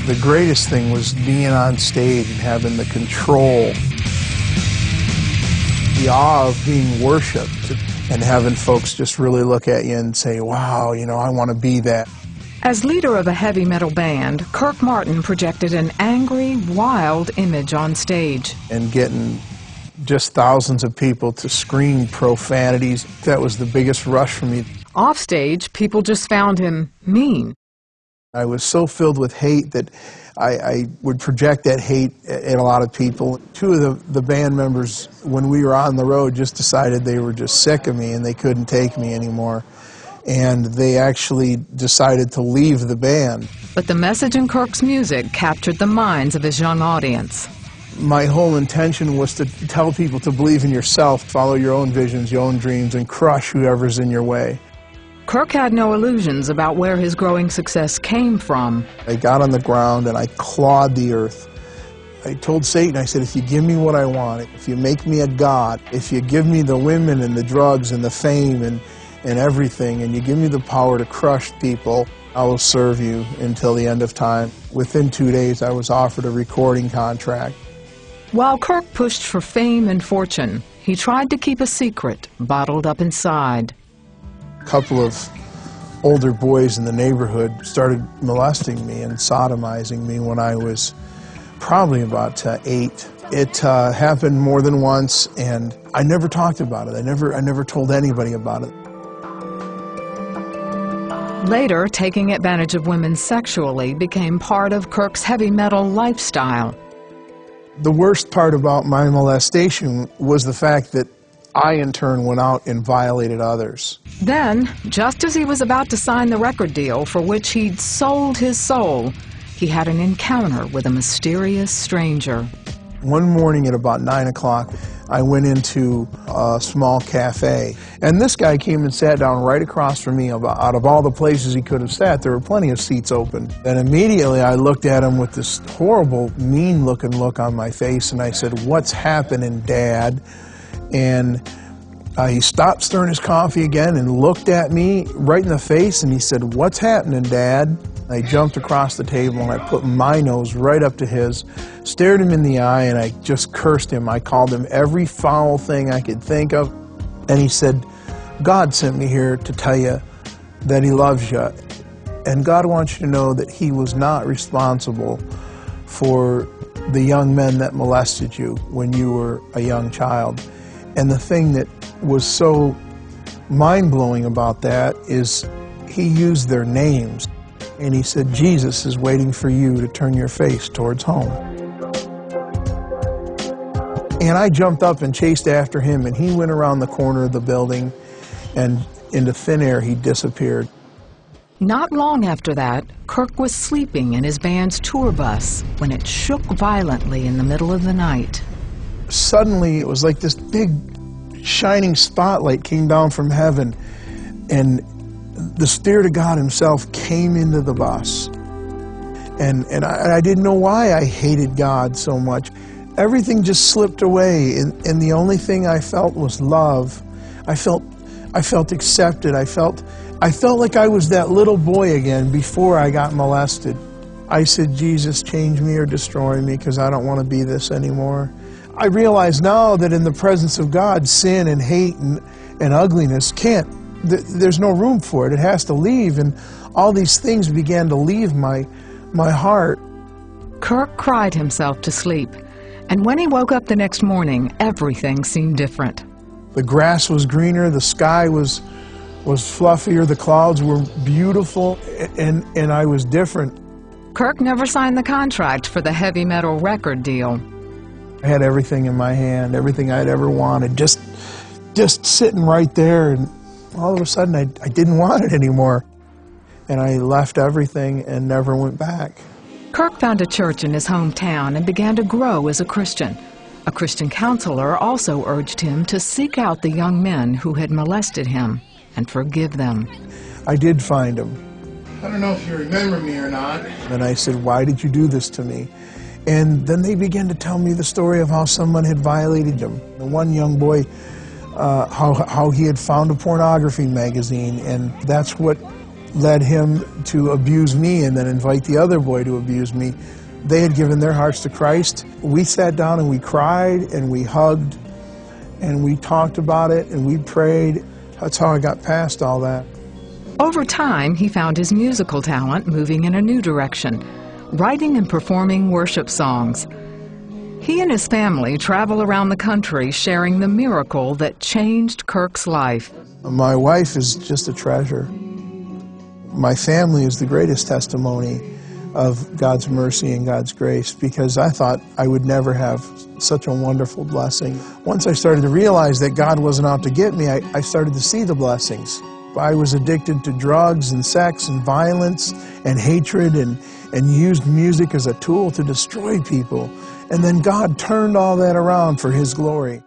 The greatest thing was being on stage and having the control, the awe of being worshipped, and having folks just really look at you and say, wow, you know, I want to be that. As leader of a heavy metal band, Kirk Martin projected an angry, wild image on stage. And getting just thousands of people to scream profanities, that was the biggest rush for me. Offstage, people just found him mean. I was so filled with hate that I would project that hate at a lot of people. Two of the band members, when we were on the road, just decided they were just sick of me and they couldn't take me anymore. And they actually decided to leave the band. But the message in Kirk's music captured the minds of his young audience. My whole intention was to tell people to believe in yourself, follow your own visions, your own dreams, and crush whoever's in your way. Kirk had no illusions about where his growing success came from. I got on the ground and I clawed the earth. I told Satan, I said, if you give me what I want, if you make me a god, if you give me the women and the drugs and the fame and everything, and you give me the power to crush people, I will serve you until the end of time. Within 2 days, I was offered a recording contract. While Kirk pushed for fame and fortune, he tried to keep a secret bottled up inside. A couple of older boys in the neighborhood started molesting me and sodomizing me when I was probably about 8. It happened more than once, and I never talked about it. I never told anybody about it. Later, taking advantage of women sexually became part of Kirk's heavy metal lifestyle. The worst part about my molestation was the fact that I, in turn, went out and violated others. Then, just as he was about to sign the record deal for which he'd sold his soul, he had an encounter with a mysterious stranger. One morning at about 9 o'clock, I went into a small cafe, and this guy came and sat down right across from me. Out of all the places he could have sat, there were plenty of seats open. And immediately I looked at him with this horrible, mean-looking look on my face, and I said, "What's happening, Dad?" And he stopped stirring his coffee again and looked at me right in the face, and he said, "What's happening, Dad?" I jumped across the table and I put my nose right up to his, stared him in the eye, and I just cursed him. I called him every foul thing I could think of. And he said, "God sent me here to tell you that He loves you. And God wants you to know that He was not responsible for the young men that molested you when you were a young child." And the thing that was so mind-blowing about that is he used their names. And he said, "Jesus is waiting for you to turn your face towards home." And I jumped up and chased after him, and he went around the corner of the building, and into thin air he disappeared. Not long after that, Kirk was sleeping in his band's tour bus when it shook violently in the middle of the night. Suddenly, it was like this big shining spotlight came down from heaven, and the Spirit of God Himself came into the bus. And I didn't know why I hated God so much. Everything just slipped away, and the only thing I felt was love. I felt accepted. I felt like I was that little boy again before I got molested. I said, "Jesus, change me or destroy me, because I don't want to be this anymore." I realize now that in the presence of God, sin and hate and ugliness there's no room for it. It has to leave, and all these things began to leave my heart. Kirk cried himself to sleep, and when he woke up the next morning, everything seemed different. The grass was greener, the sky was fluffier, the clouds were beautiful, and I was different. Kirk never signed the contract for the heavy metal record deal. I had everything in my hand, everything I'd ever wanted, just sitting right there, and all of a sudden I didn't want it anymore. And I left everything and never went back. Kirk found a church in his hometown and began to grow as a Christian. A Christian counselor also urged him to seek out the young men who had molested him and forgive them. I did find them. "I don't know if you remember me or not." And I said, "Why did you do this to me?" And then they began to tell me the story of how someone had violated them. The one young boy, how he had found a pornography magazine, and that's what led him to abuse me and then invite the other boy to abuse me. They had given their hearts to Christ. We sat down and we cried and we hugged and we talked about it and we prayed. That's how I got past all that. Over time, he found his musical talent moving in a new direction, writing and performing worship songs. He and his family travel around the country sharing the miracle that changed Kirk's life. My wife is just a treasure. My family is the greatest testimony of God's mercy and God's grace, because I thought I would never have such a wonderful blessing. Once I started to realize that God wasn't out to get me, I started to see the blessings. I was addicted to drugs and sex and violence and hatred and used music as a tool to destroy people. And then God turned all that around for His glory.